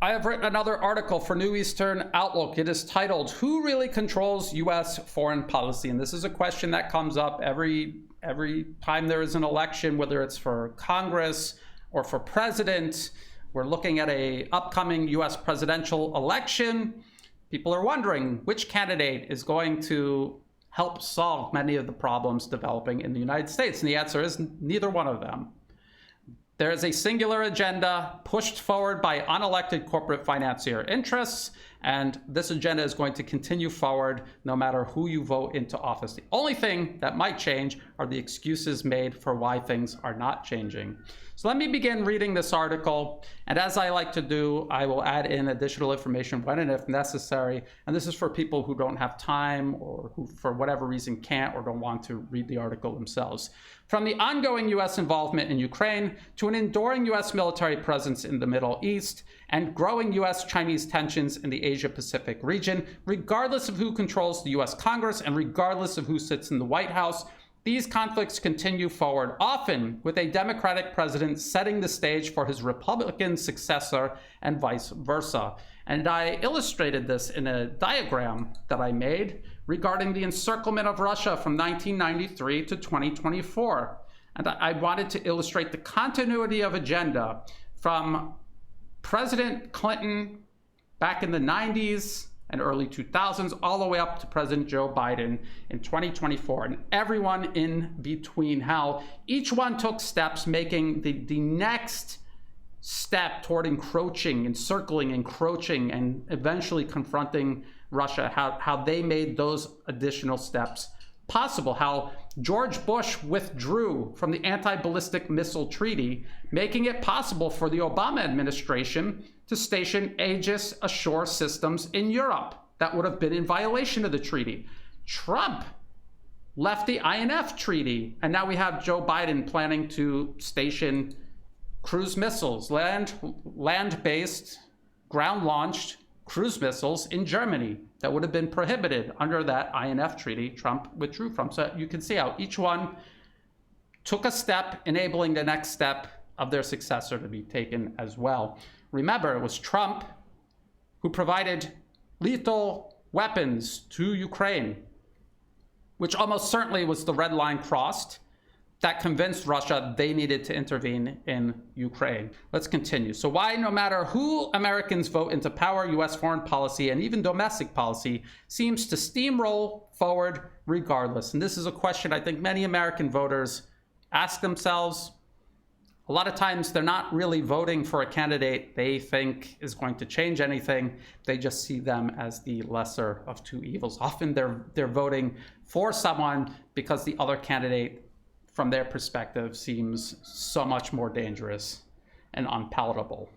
I have written another article for New Eastern Outlook. It is titled, Who Really Controls U.S. Foreign Policy? And this is a question that comes up every time there is an election, whether it's for Congress or for president. We're looking at an upcoming U.S. presidential election. People are wondering which candidate is going to help solve many of the problems developing in the United States. And the answer is neither one of them. There is a singular agenda pushed forward by unelected corporate financier interests, and this agenda is going to continue forward no matter who you vote into office. The only thing that might change are the excuses made for why things are not changing. So let me begin reading this article, and as I like to do, I will add in additional information when and if necessary, and this is for people who don't have time or who for whatever reason can't or don't want to read the article themselves. From the ongoing U.S. involvement in Ukraine to an enduring U.S. military presence in the Middle East and growing U.S.-Chinese tensions in the Asia-Pacific region, regardless of who controls the U.S. Congress and regardless of who sits in the White House, these conflicts continue forward, often with a Democratic president setting the stage for his Republican successor and vice versa. And I illustrated this in a diagram that I made regarding the encirclement of Russia from 1993 to 2024. And I wanted to illustrate the continuity of agenda from President Clinton back in the 90s and early 2000s, all the way up to President Joe Biden in 2024, and everyone in between, how each one took steps making the next step toward encroaching, and eventually confronting Russia, how they made those additional steps possible, how George Bush withdrew from the anti-ballistic missile treaty, making it possible for the Obama administration to station Aegis Ashore systems in Europe that would have been in violation of the treaty. Trump left the INF treaty, and now we have Joe Biden planning to station cruise missiles, land-based, ground-launched cruise missiles in Germany that would have been prohibited under that INF treaty Trump withdrew from. So you can see how each one took a step, enabling the next step of their successor to be taken as well. Remember, it was Trump who provided lethal weapons to Ukraine, which almost certainly was the red line crossed that convinced Russia they needed to intervene in Ukraine. Let's continue. So why, no matter who Americans vote into power, U.S. foreign policy and even domestic policy seems to steamroll forward regardless? And this is a question I think many American voters ask themselves. A lot of times they're not really voting for a candidate they think is going to change anything. They just see them as the lesser of two evils. Often they're voting for someone because the other candidate, from their perspective, seems so much more dangerous and unpalatable.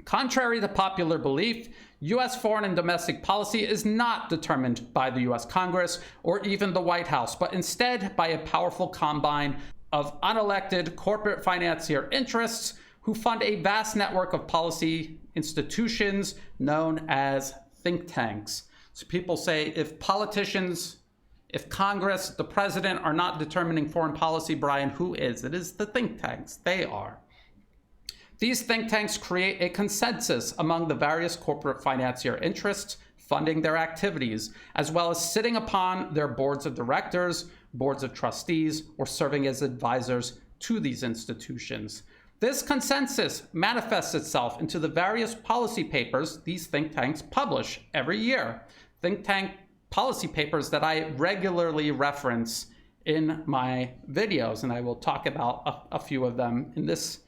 Contrary to popular belief, U.S. foreign and domestic policy is not determined by the U.S. Congress or even the White House, but instead by a powerful combine of unelected corporate financier interests who fund a vast network of policy institutions known as think tanks. So people say if politicians, if Congress, the president are not determining foreign policy, Brian, who is? It is the think tanks. They are. These think tanks create a consensus among the various corporate financier interests funding their activities, as well as sitting upon their boards of directors, boards of trustees, or serving as advisors to these institutions. This consensus manifests itself into the various policy papers these think tanks publish every year. Think tank policy papers that I regularly reference in my videos, and I will talk about a few of them in this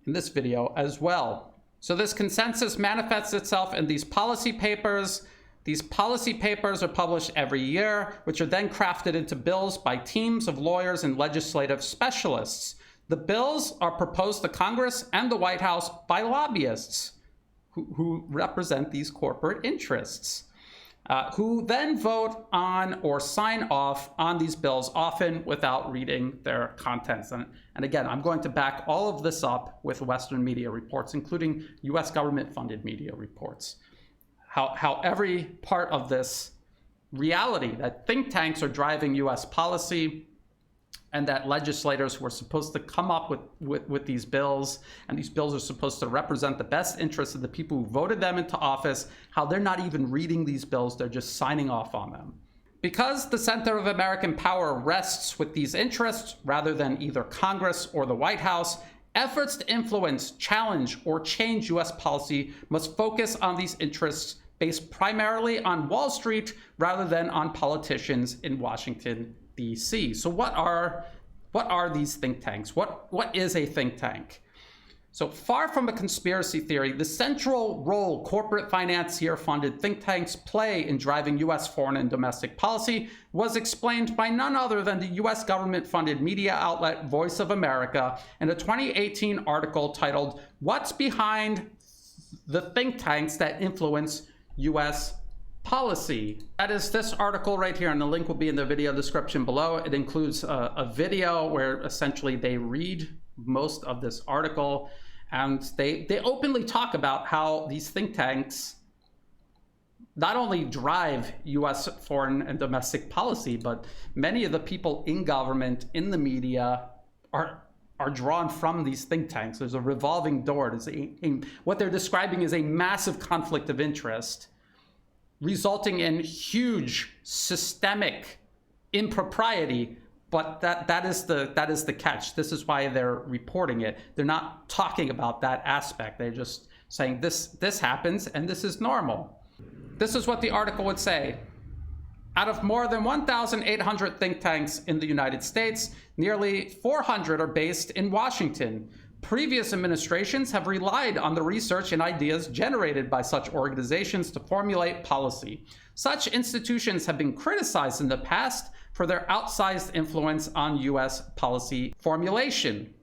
video as well. So this consensus manifests itself in these policy papers. These policy papers are published every year, which are then crafted into bills by teams of lawyers and legislative specialists. The bills are proposed to Congress and the White House by lobbyists who represent these corporate interests, who then vote on or sign off on these bills, often without reading their contents. And again, I'm going to back all of this up with Western media reports, including US government-funded media reports. How every part of this reality that think tanks are driving US policy and that legislators who are supposed to come up with these bills, and these bills are supposed to represent the best interests of the people who voted them into office, how they're not even reading these bills, they're just signing off on them. Because the center of American power rests with these interests rather than either Congress or the White House, efforts to influence, challenge, or change U.S. policy must focus on these interests based primarily on Wall Street rather than on politicians in Washington, D.C. So what are these think tanks? What is a think tank? So far from a conspiracy theory, the central role corporate financier-funded think tanks play in driving U.S. foreign and domestic policy was explained by none other than the U.S. government-funded media outlet Voice of America in a 2018 article titled, "What's Behind the Think Tanks That Influence U.S. Policy?" That is this article right here, and the link will be in the video description below. It includes a video where essentially they read most of this article, and they openly talk about how these think tanks not only drive U.S. foreign and domestic policy, but many of the people in government, in the media, are drawn from these think tanks. There's a revolving door. There's what they're describing is a massive conflict of interest, resulting in huge systemic impropriety. But that is the catch. This is why they're reporting it. They're not talking about that aspect. They're just saying this happens and this is normal. This is what the article would say. Out of more than 1,800 think tanks in the United States, nearly 400 are based in Washington. Previous administrations have relied on the research and ideas generated by such organizations to formulate policy. Such institutions have been criticized in the past for their outsized influence on U.S. policy formulation.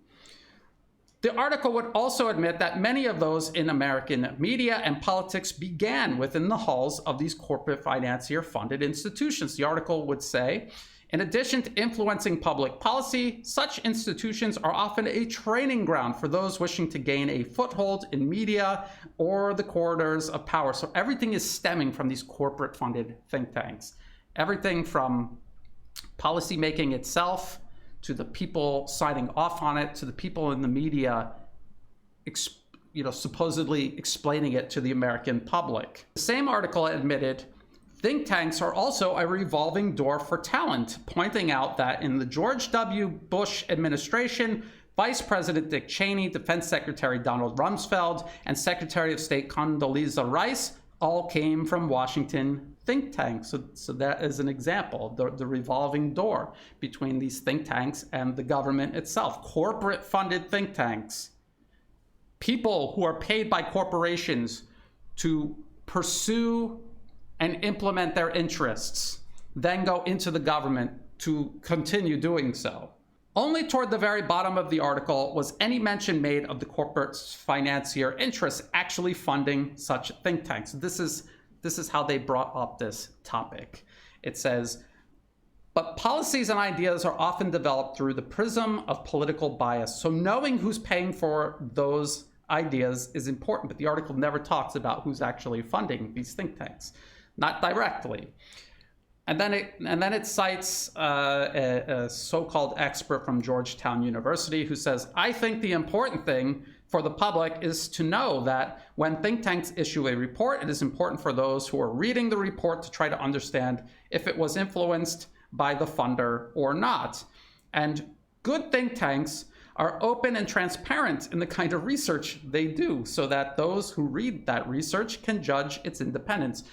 The article would also admit that many of those in American media and politics began within the halls of these corporate financier-funded institutions. The article would say, in addition to influencing public policy, such institutions are often a training ground for those wishing to gain a foothold in media or the corridors of power. So everything is stemming from these corporate-funded think tanks. Everything from policymaking itself, to the people signing off on it, to the people in the media, supposedly explaining it to the American public. The same article admitted think tanks are also a revolving door for talent, pointing out that in the George W. Bush administration, Vice President Dick Cheney, Defense Secretary Donald Rumsfeld, and Secretary of State Condoleezza Rice all came from Washington think tanks. So that is an example, the revolving door between these think tanks and the government itself. Corporate-funded think tanks. People who are paid by corporations to pursue and implement their interests, then go into the government to continue doing so. Only toward the very bottom of the article was any mention made of the corporate financier interests actually funding such think tanks. This is how they brought up this topic. It says, but policies and ideas are often developed through the prism of political bias. So knowing who's paying for those ideas is important, but the article never talks about who's actually funding these think tanks, not directly. And then it cites a so-called expert from Georgetown University who says, I think the important thing for the public is to know that when think tanks issue a report, it is important for those who are reading the report to try to understand if it was influenced by the funder or not. And good think tanks are open and transparent in the kind of research they do so that those who read that research can judge its independence.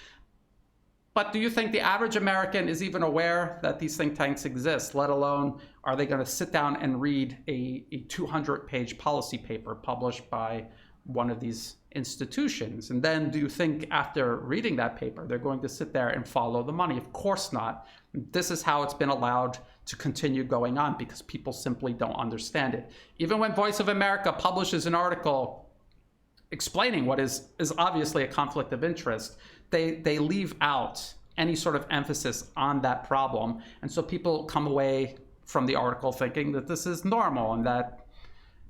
But do you think the average American is even aware that these think tanks exist, let alone are they going to sit down and read a 200-page policy paper published by one of these institutions? And then do you think after reading that paper, they're going to sit there and follow the money? Of course not. This is how it's been allowed to continue going on because people simply don't understand it. Even when Voice of America publishes an article explaining what is obviously a conflict of interest, they leave out any sort of emphasis on that problem. And so people come away from the article thinking that this is normal and that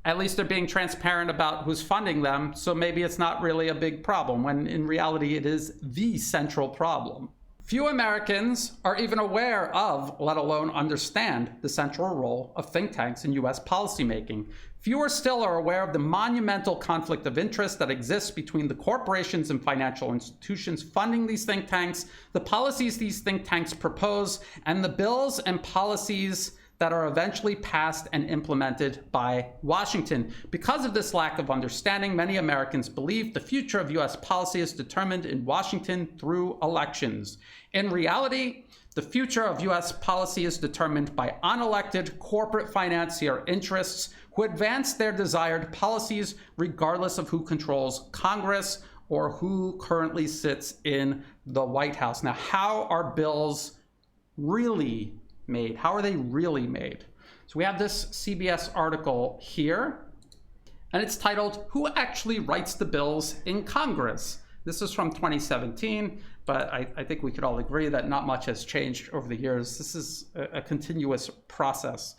at least they're being transparent about who's funding them. So maybe it's not really a big problem, when in reality it is the central problem. Few Americans are even aware of, let alone understand, the central role of think tanks in US policymaking. Fewer still are aware of the monumental conflict of interest that exists between the corporations and financial institutions funding these think tanks, the policies these think tanks propose, and the bills and policies that are eventually passed and implemented by Washington. Because of this lack of understanding, many Americans believe the future of US policy is determined in Washington through elections. In reality, the future of US policy is determined by unelected corporate financier interests who advance their desired policies regardless of who controls Congress or who currently sits in the White House. Now, how are bills really made? How are they really made? So we have this CBS article here, and it's titled, "Who Actually Writes the Bills in Congress?" This is from 2017, but I think we could all agree that not much has changed over the years. This is a continuous process.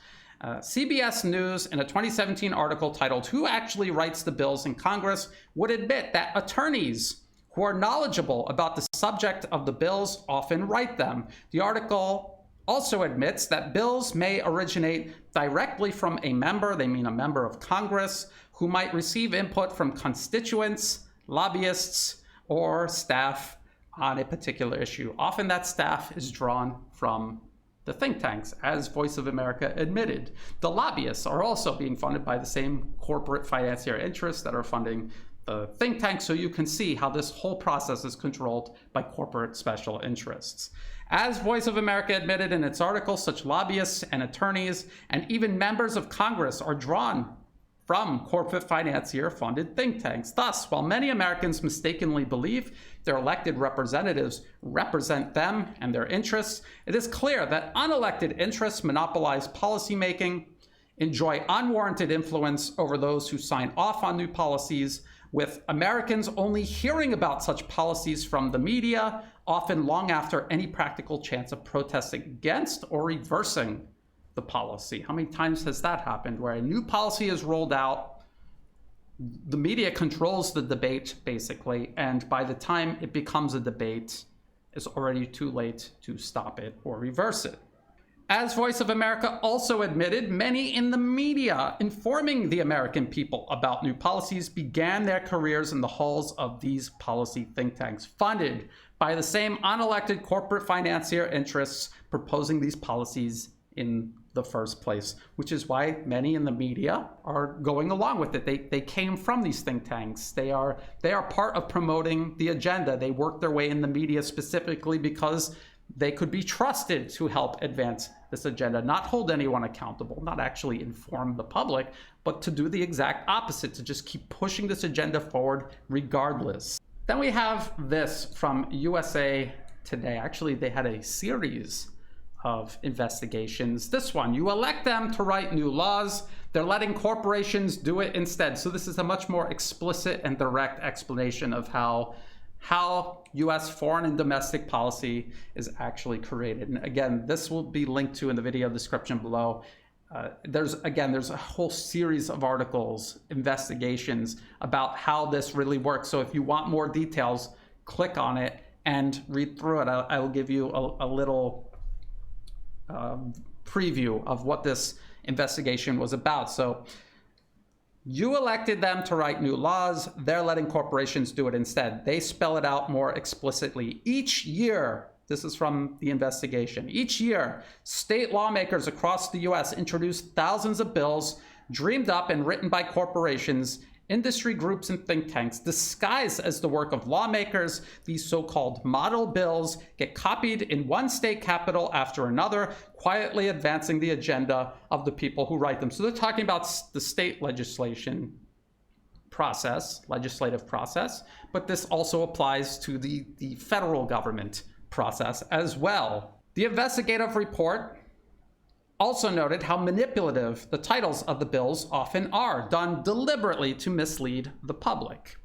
CBS News, in a 2017 article titled, "Who Actually Writes the Bills in Congress?" would admit that attorneys who are knowledgeable about the subject of the bills often write them. The article also admits that bills may originate directly from a member, they mean a member of Congress, who might receive input from constituents, lobbyists, or staff on a particular issue. Often that staff is drawn from the think tanks, as Voice of America admitted. The lobbyists are also being funded by the same corporate financier interests that are funding the think tanks, so you can see how this whole process is controlled by corporate special interests. As Voice of America admitted in its article, such lobbyists and attorneys and even members of Congress are drawn from corporate financier-funded think tanks. Thus, while many Americans mistakenly believe their elected representatives represent them and their interests, it is clear that unelected interests monopolize policymaking, enjoy unwarranted influence over those who sign off on new policies, with Americans only hearing about such policies from the media, often long after any practical chance of protesting against or reversing the policy. How many times has that happened, where a new policy is rolled out, the media controls the debate, basically, and by the time it becomes a debate, it's already too late to stop it or reverse it. As Voice of America also admitted, many in the media informing the American people about new policies began their careers in the halls of these policy think tanks, funded by the same unelected corporate financier interests proposing these policies in the first place, which is why many in the media are going along with it. They came from these think tanks. They are part of promoting the agenda. They work their way in the media specifically because they could be trusted to help advance this agenda, not hold anyone accountable, not actually inform the public, but to do the exact opposite, to just keep pushing this agenda forward regardless. Then we have this from USA Today. Actually, they had a series of investigations. This one, "You elect them to write new laws, they're letting corporations do it instead." So this is a much more explicit and direct explanation of how US foreign and domestic policy is actually created. And again, this will be linked to in the video description below. There's a whole series of articles, investigations about how this really works. So if you want more details, click on it and read through it. I will give you a little preview of what this investigation was about. So, "You elected them to write new laws, they're letting corporations do it instead." They spell it out more explicitly. Each year, this is from the investigation, each year, state lawmakers across the US introduce thousands of bills dreamed up and written by corporations, industry groups, and think tanks, disguised as the work of lawmakers. These so-called model bills get copied in one state capital after another, quietly advancing the agenda of the people who write them. So they're talking about the state legislative process, but this also applies to the federal government process as well. The investigative report also noted how manipulative the titles of the bills often are, done deliberately to mislead the public.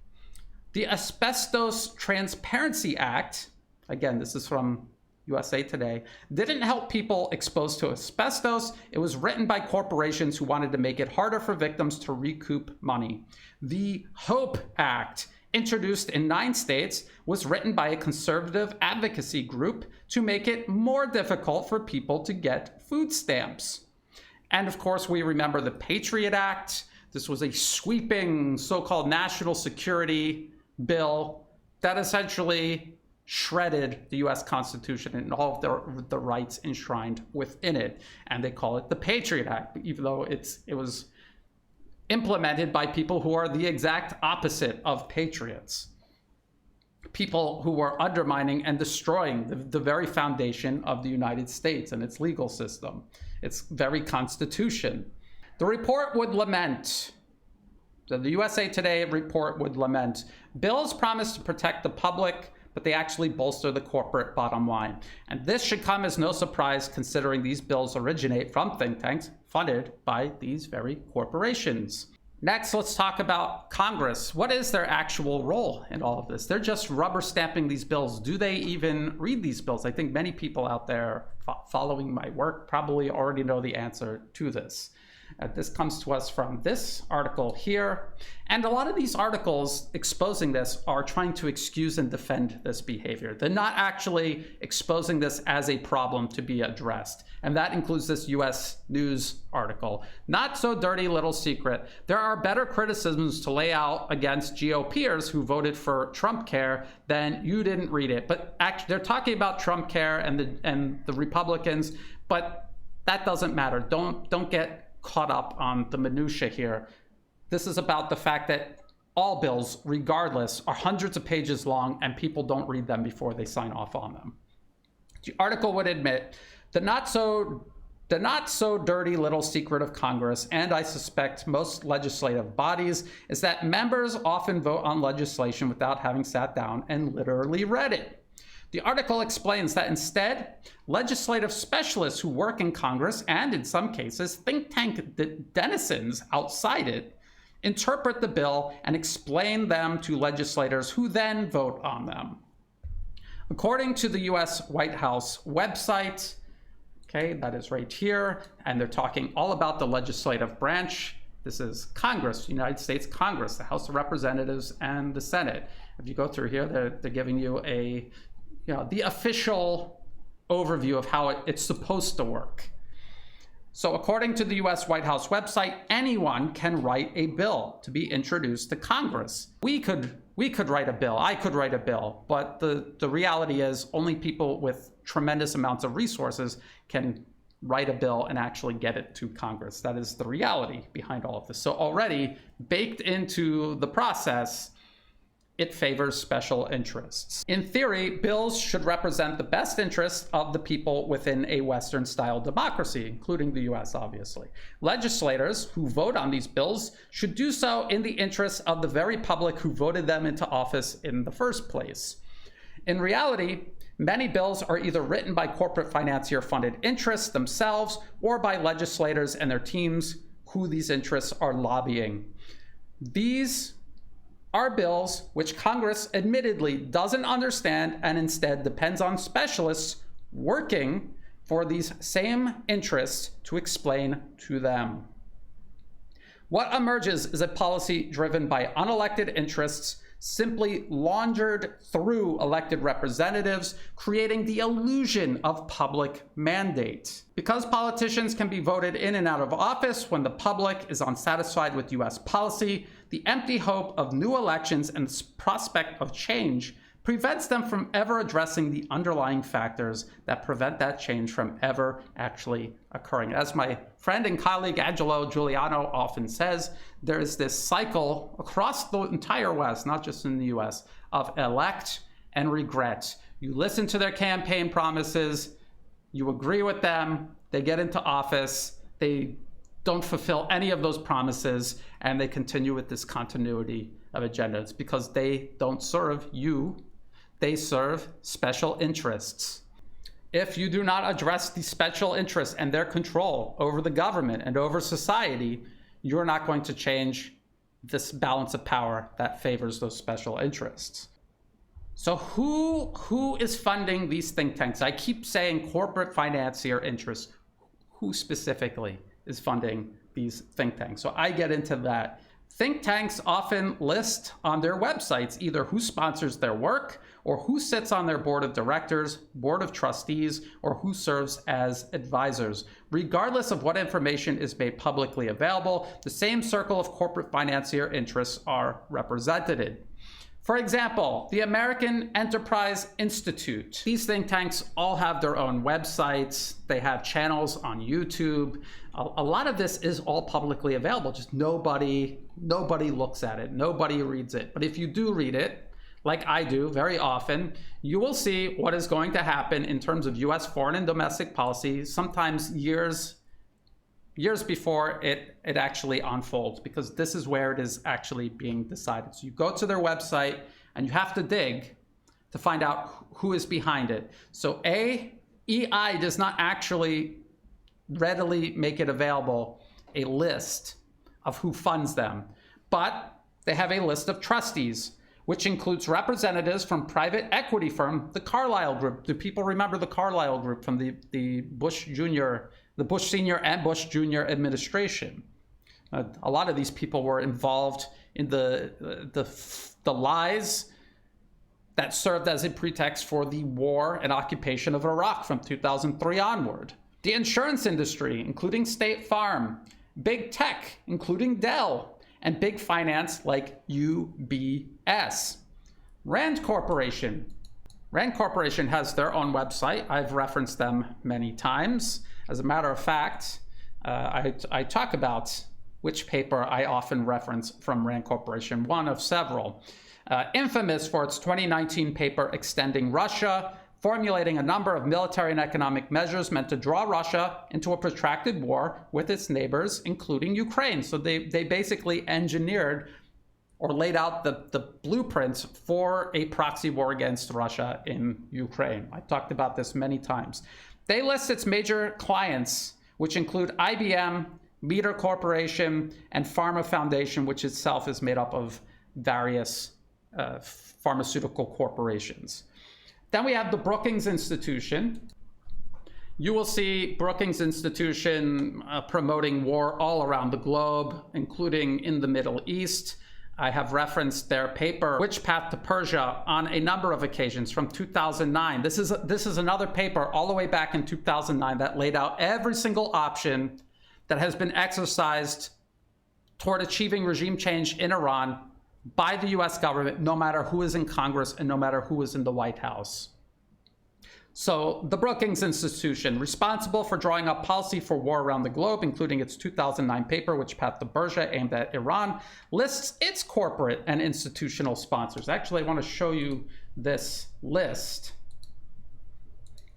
The Asbestos Transparency Act, again, this is from USA Today, didn't help people exposed to asbestos. It was written by corporations who wanted to make it harder for victims to recoup money. The HOPE Act introduced in 9 states, was written by a conservative advocacy group to make it more difficult for people to get food stamps. And of course, we remember the Patriot Act. This was a sweeping so-called national security bill that essentially shredded the US Constitution and all of the rights enshrined within it. And they call it the Patriot Act, even though it was implemented by people who are the exact opposite of patriots. People who were undermining and destroying the very foundation of the United States and its legal system, its very constitution. The report would lament, the USA Today report would lament, bills promise to protect the public, but they actually bolster the corporate bottom line. And this should come as no surprise considering these bills originate from think tanks funded by these very corporations. Next, let's talk about Congress. What is their actual role in all of this? They're just rubber stamping these bills. Do they even read these bills? I think many people out there following my work probably already know the answer to this. This comes to us from this article here. And a lot of these articles exposing this are trying to excuse and defend this behavior. They're not actually exposing this as a problem to be addressed. And that includes this US News article. Not so dirty little secret. There are better criticisms to lay out against GOPers who voted for Trump Care than you didn't read it. But actually, they're talking about Trump Care and the Republicans, but that doesn't matter. Don't get caught up on the minutia here. This is about the fact that all bills, regardless, are hundreds of pages long and people don't read them before they sign off on them. The article would admit the not so dirty little secret of Congress, and I suspect most legislative bodies, is that members often vote on legislation without having sat down and literally read it. The article explains that instead, legislative specialists who work in Congress, and in some cases, think tank denizens outside it, interpret the bill and explain them to legislators who then vote on them. According to the US White House website, okay, that is right here, and they're talking all about the legislative branch. This is Congress, United States Congress, the House of Representatives and the Senate. If you go through here, they're giving you the official overview of how it's supposed to work. So according to the US White House website, anyone can write a bill to be introduced to Congress. We could write a bill, I could write a bill, but the reality is only people with tremendous amounts of resources can write a bill and actually get it to Congress. That is the reality behind all of this. So already baked into the process, it favors special interests. In theory, bills should represent the best interests of the people within a Western-style democracy, including the US, obviously. Legislators who vote on these bills should do so in the interests of the very public who voted them into office in the first place. In reality, many bills are either written by corporate financier-funded interests themselves or by legislators and their teams who these interests are lobbying. These are bills which Congress admittedly doesn't understand and instead depends on specialists working for these same interests to explain to them. What emerges is a policy driven by unelected interests simply laundered through elected representatives, creating the illusion of public mandate. Because politicians can be voted in and out of office when the public is unsatisfied with US policy, the empty hope of new elections and the prospect of change prevents them from ever addressing the underlying factors that prevent that change from ever actually occurring. As my friend and colleague Angelo Giuliano often says, there is this cycle across the entire West, not just in the US, of elect and regret. You listen to their campaign promises, you agree with them, they get into office, they don't fulfill any of those promises, and they continue with this continuity of agenda. It's because they don't serve you, they serve special interests. If you do not address the special interests and their control over the government and over society, you're not going to change this balance of power that favors those special interests. So who is funding these think tanks? I keep saying corporate financier interests. Who specifically is funding these think tanks? So I get into that Think tanks often list on their websites either who sponsors their work or who sits on their board of directors, board of trustees, or who serves as advisors. Regardless of what information is made publicly available, the same circle of corporate financier interests are represented. For example, the American Enterprise Institute. These think tanks all have their own websites. They have channels on YouTube. A lot of this is all publicly available. Just nobody looks at it. Nobody reads it. But if you do read it, like I do very often, you will see what is going to happen in terms of US foreign and domestic policy, sometimes years before it actually unfolds, because this is where it is actually being decided. So you go to their website and you have to dig to find out who is behind it. So EI does not actually readily make it available a list of who funds them, but they have a list of trustees, which includes representatives from private equity firm, the Carlyle Group. Do people remember the Carlyle Group from the Bush Senior and Bush Jr. administration? A lot of these people were involved in the lies that served as a pretext for the war and occupation of Iraq from 2003 onward. The insurance industry, including State Farm, big tech, including Dell, and big finance like UBS. Rand Corporation. Rand Corporation has their own website. I've referenced them many times. As a matter of fact, I talk about which paper I often reference from Rand Corporation, one of several. Infamous for its 2019 paper Extending Russia, formulating a number of military and economic measures meant to draw Russia into a protracted war with its neighbors, including Ukraine. So they basically engineered or laid out the blueprints for a proxy war against Russia in Ukraine. I talked about this many times. They list its major clients, which include IBM, Meter Corporation, and Pharma Foundation, which itself is made up of various pharmaceutical corporations. Then we have the Brookings Institution. You will see Brookings Institution promoting war all around the globe, including in the Middle East. I have referenced their paper, Which Path to Persia, on a number of occasions from 2009. This is another paper all the way back in 2009 that laid out every single option that has been exercised toward achieving regime change in Iran by the US government, no matter who is in Congress and no matter who is in the White House. So the Brookings Institution, responsible for drawing up policy for war around the globe, including its 2009 paper, Which Path to Persia, aimed at Iran, lists its corporate and institutional sponsors. Actually, I want to show you this list.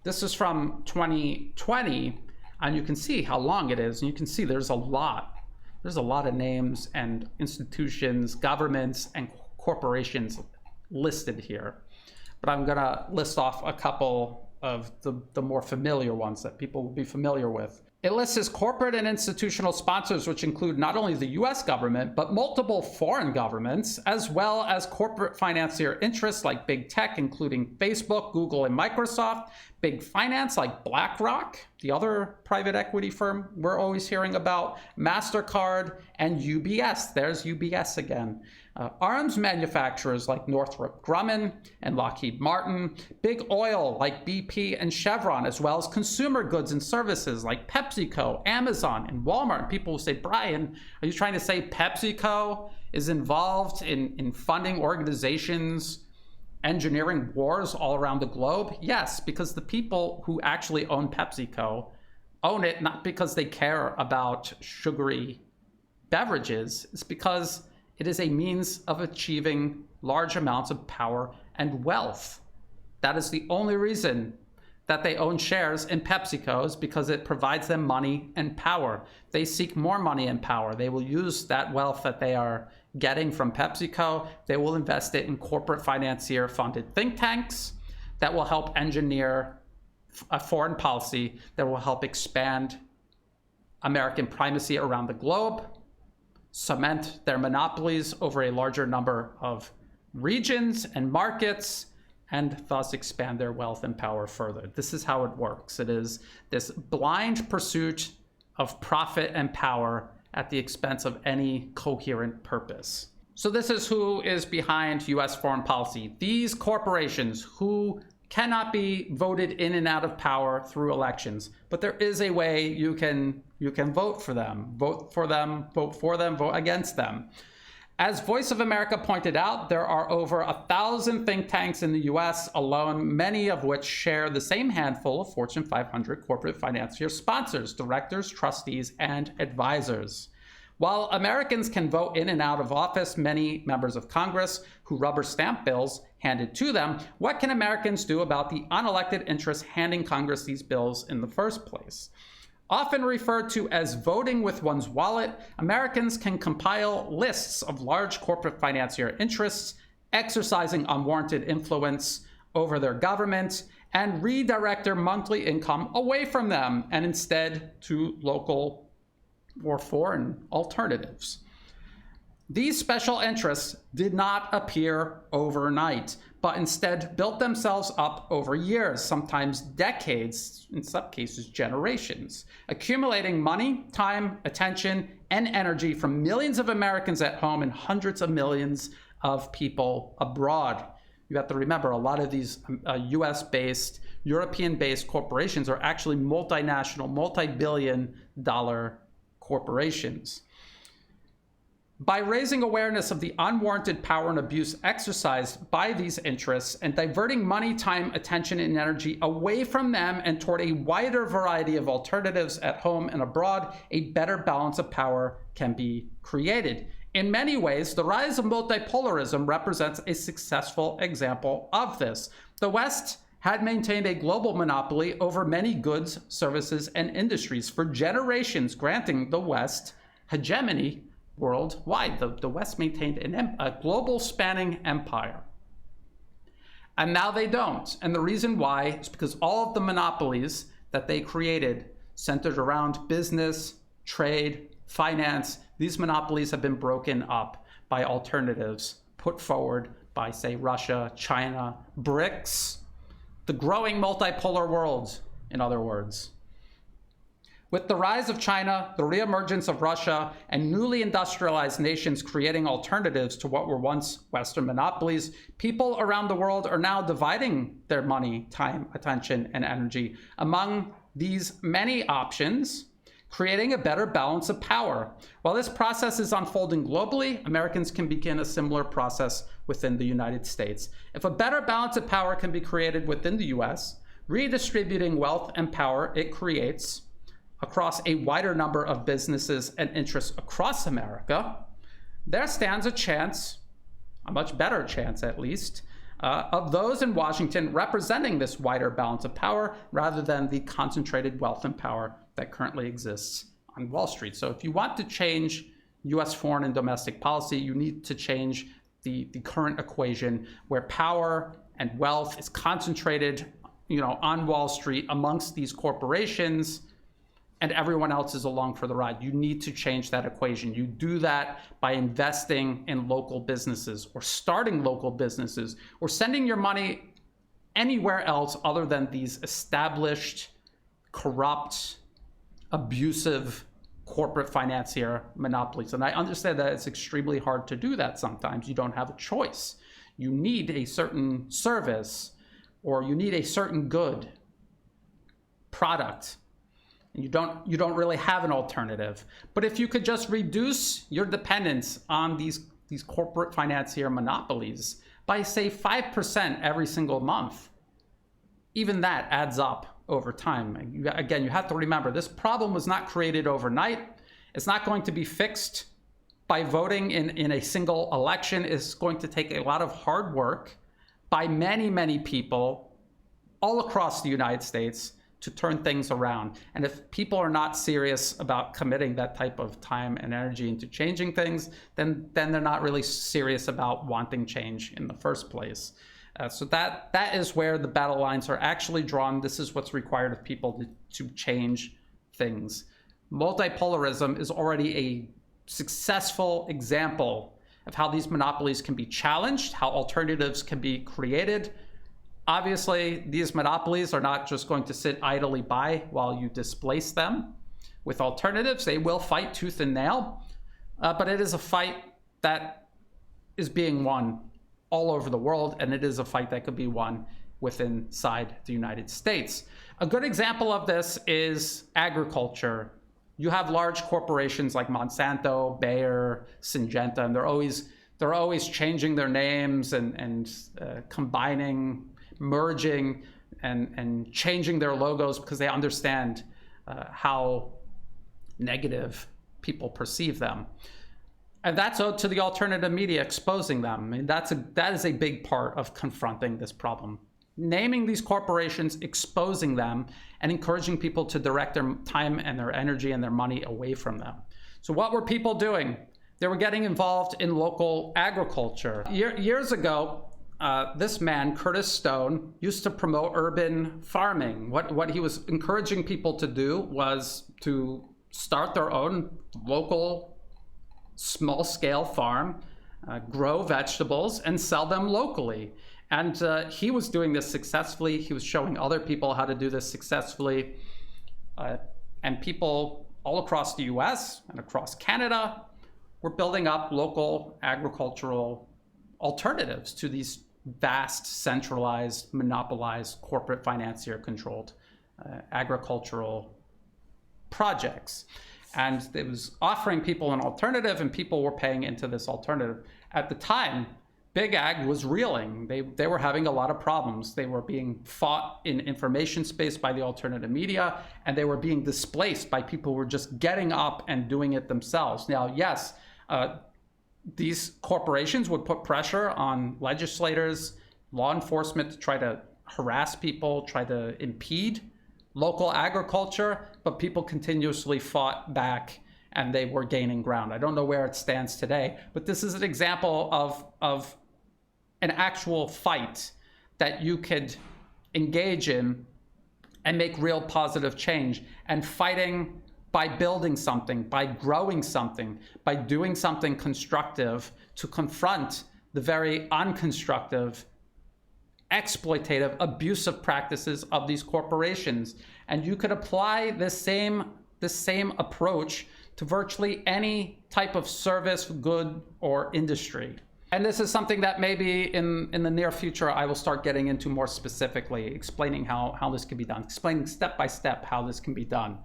This is from 2020, and you can see how long it is, and you can see there's a lot. There's a lot of names and institutions, governments, and corporations listed here. But I'm gonna list off a couple of the more familiar ones that people will be familiar with. It lists as corporate and institutional sponsors, which include not only the US government, but multiple foreign governments, as well as corporate financier interests like big tech, including Facebook, Google, and Microsoft, big finance like BlackRock, the other private equity firm we're always hearing about, MasterCard, and UBS. There's UBS again. Arms manufacturers like Northrop Grumman and Lockheed Martin, big oil like BP and Chevron, as well as consumer goods and services like PepsiCo, Amazon, and Walmart. And people will say, Brian, are you trying to say PepsiCo is involved in funding organizations engineering wars all around the globe? Yes, because the people who actually own PepsiCo own it not because they care about sugary beverages. It's because it is a means of achieving large amounts of power and wealth. That is the only reason that they own shares in PepsiCo, is because it provides them money and power. They seek more money and power. They will use that wealth that they are getting from PepsiCo. They will invest it in corporate financier funded think tanks that will help engineer a foreign policy that will help expand American primacy around the globe, cement their monopolies over a larger number of regions and markets, and thus expand their wealth and power further. This is how it works. It is this blind pursuit of profit and power at the expense of any coherent purpose. So this is who is behind US foreign policy. These corporations who cannot be voted in and out of power through elections, but there is a way you can vote for them, vote against them. As Voice of America pointed out, there are over 1,000 think tanks in the US alone, many of which share the same handful of Fortune 500 corporate financier sponsors, directors, trustees, and advisors. While Americans can vote in and out of office, many members of Congress who rubber stamp bills handed to them, what can Americans do about the unelected interests handing Congress these bills in the first place? Often referred to as voting with one's wallet, Americans can compile lists of large corporate financier interests, exercising unwarranted influence over their government, and redirect their monthly income away from them and instead to local or foreign alternatives. These special interests did not appear overnight, but instead built themselves up over years, sometimes decades, in some cases generations, accumulating money, time, attention, and energy from millions of Americans at home and hundreds of millions of people abroad. You have to remember, a lot of these US-based, European-based corporations are actually multinational, multi-billion-dollar corporations. By raising awareness of the unwarranted power and abuse exercised by these interests and diverting money, time, attention, and energy away from them and toward a wider variety of alternatives at home and abroad, a better balance of power can be created. In many ways, the rise of multipolarism represents a successful example of this. The West had maintained a global monopoly over many goods, services, and industries for generations, granting the West hegemony worldwide. The West maintained a global spanning empire. And now they don't. And the reason why is because all of the monopolies that they created centered around business, trade, finance, these monopolies have been broken up by alternatives put forward by, say, Russia, China, BRICS, the growing multipolar world, in other words. With the rise of China, the reemergence of Russia, and newly industrialized nations creating alternatives to what were once Western monopolies, people around the world are now dividing their money, time, attention, and energy among these many options, creating a better balance of power. While this process is unfolding globally, Americans can begin a similar process within the United States. If a better balance of power can be created within the US, redistributing wealth and power it creates across a wider number of businesses and interests across America, there stands a chance, a much better chance at least, of those in Washington representing this wider balance of power rather than the concentrated wealth and power that currently exists on Wall Street. So if you want to change US foreign and domestic policy, you need to change the current equation where power and wealth is concentrated, on Wall Street amongst these corporations, and everyone else is along for the ride. You need to change that equation. You do that by investing in local businesses or starting local businesses or sending your money anywhere else other than these established, corrupt, abusive corporate financier monopolies. And I understand that it's extremely hard to do that sometimes. You don't have a choice. You need a certain service or you need a certain good product. And you don't really have an alternative. But if you could just reduce your dependence on these corporate financier monopolies by, say, 5% every single month, even that adds up over time. Again, you have to remember, this problem was not created overnight. It's not going to be fixed by voting in a single election. It's going to take a lot of hard work by many, many people all across the United States to turn things around. And if people are not serious about committing that type of time and energy into changing things, then they're not really serious about wanting change in the first place. So that is where the battle lines are actually drawn. This is what's required of people to change things. Multipolarism is already a successful example of how these monopolies can be challenged, how alternatives can be created. Obviously, these monopolies are not just going to sit idly by while you displace them. with alternatives. They will fight tooth and nail, but it is a fight that is being won all over the world, and it is a fight that could be won inside the United States. A good example of this is agriculture. You have large corporations like Monsanto, Bayer, Syngenta, and they're always changing their names and combining, merging, and changing their logos because they understand how negative people perceive them. And that's owed to the alternative media exposing them. I mean, that is a big part of confronting this problem. Naming these corporations, exposing them, and encouraging people to direct their time and their energy and their money away from them. So what were people doing? They were getting involved in local agriculture. Years ago, this man, Curtis Stone, used to promote urban farming. What he was encouraging people to do was to start their own local small-scale farm, grow vegetables, and sell them locally. And he was doing this successfully. He was showing other people how to do this successfully. And people all across the US and across Canada were building up local agricultural alternatives to these vast, centralized, monopolized, corporate financier-controlled agricultural projects. And it was offering people an alternative, and people were paying into this alternative. At the time, Big Ag was reeling. They were having a lot of problems. They were being fought in information space by the alternative media, and they were being displaced by people who were just getting up and doing it themselves. Now, yes, these corporations would put pressure on legislators, law enforcement to try to harass people, try to impede local agriculture, but people continuously fought back and they were gaining ground. I don't know where it stands today, but this is an example of an actual fight that you could engage in and make real positive change. And fighting by building something, by growing something, by doing something constructive to confront the very unconstructive, exploitative, abusive practices of these corporations. And you could apply this same approach to virtually any type of service, good, or industry. And this is something that maybe in the near future I will start getting into more specifically, explaining how this can be done, explaining step by step how this can be done.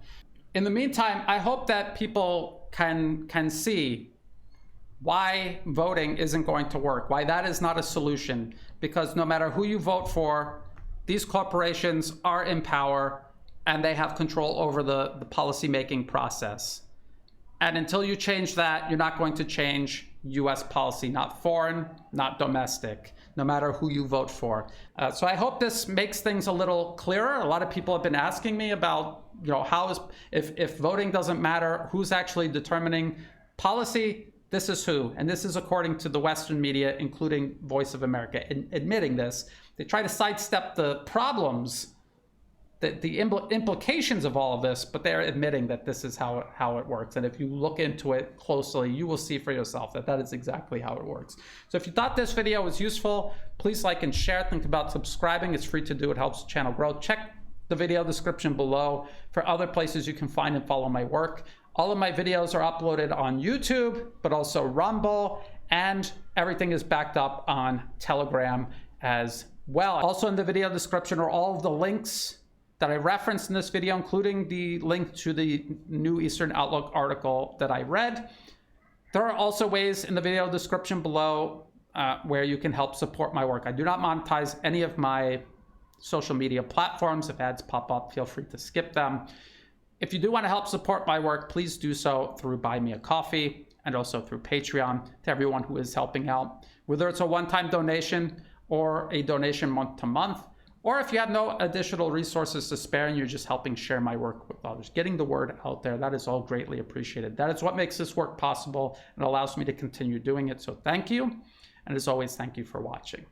In the meantime, I hope that people can see why voting isn't going to work, why that is not a solution, because no matter who you vote for, these corporations are in power and they have control over the policy-making process. And until you change that, you're not going to change US policy, not foreign, not domestic, no matter who you vote for. So I hope this makes things a little clearer. A lot of people have been asking me about, if voting doesn't matter, who's actually determining policy? This is who, and this is according to the Western media, including Voice of America, admitting this. They try to sidestep the problems, the implications of all of this, but they're admitting that this is how it works. And if you look into it closely, you will see for yourself that is exactly how it works. So if you thought this video was useful, please like and share. Think about subscribing. It's free to do. It helps the channel grow. Check the video description below for other places you can find and follow my work. All of my videos are uploaded on YouTube, but also Rumble, and everything is backed up on Telegram as well. Also in the video description are all of the links that I referenced in this video, including the link to the New Eastern Outlook article that I read. There are also ways in the video description below where you can help support my work. I do not monetize any of my social media platforms. If ads pop up, feel free to skip them. If you do want to help support my work, please do so through Buy Me a Coffee and also through Patreon, to everyone who is helping out, whether it's a one-time donation or a donation month to month, or if you have no additional resources to spare and you're just helping share my work with others, getting the word out there, that is all greatly appreciated. That is what makes this work possible and allows me to continue doing it. So thank you. And as always, thank you for watching.